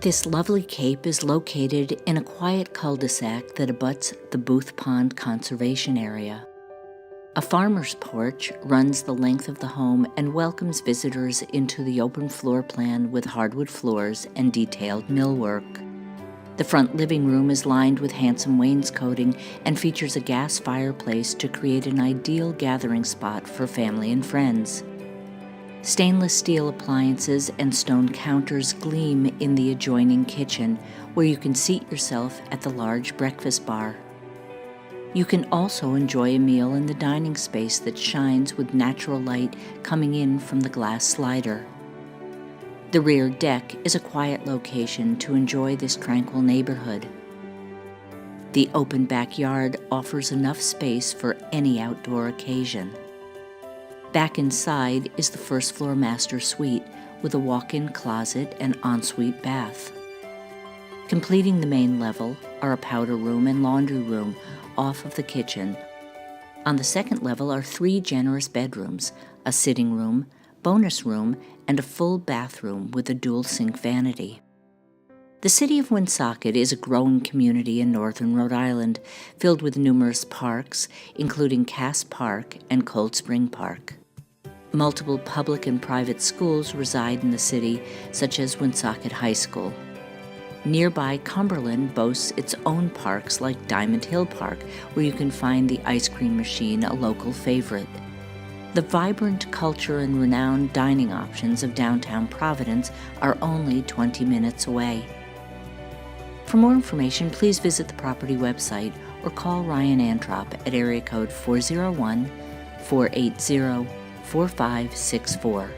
This lovely cape is located in a quiet cul-de-sac that abuts the Booth Pond Conservation Area. A farmer's porch runs the length of the home and welcomes visitors into the open floor plan with hardwood floors and detailed millwork. The front living room is lined with handsome wainscoting and features a gas fireplace to create an ideal gathering spot for family and friends. Stainless steel appliances and stone counters gleam in the adjoining kitchen, where you can seat yourself at the large breakfast bar. You can also enjoy a meal in the dining space that shines with natural light coming in from the glass slider. The rear deck is a quiet location to enjoy this tranquil neighborhood. The open backyard offers enough space for any outdoor occasion. Back inside is the first floor master suite with a walk-in closet and ensuite bath. Completing the main level are a powder room and laundry room off of the kitchen. On the second level are 3 generous bedrooms, a sitting room, bonus room, and a full bathroom with a dual sink vanity. The city of Woonsocket is a growing community in northern Rhode Island, filled with numerous parks, including Cass Park and Cold Spring Park. Multiple public and private schools reside in the city, such as Woonsocket High School. Nearby Cumberland boasts its own parks like Diamond Hill Park, where you can find the ice cream machine, a local favorite. The vibrant culture and renowned dining options of downtown Providence are only 20 minutes away. For more information, please visit the property website or call Ryan Antrop at area code 401-480-4564.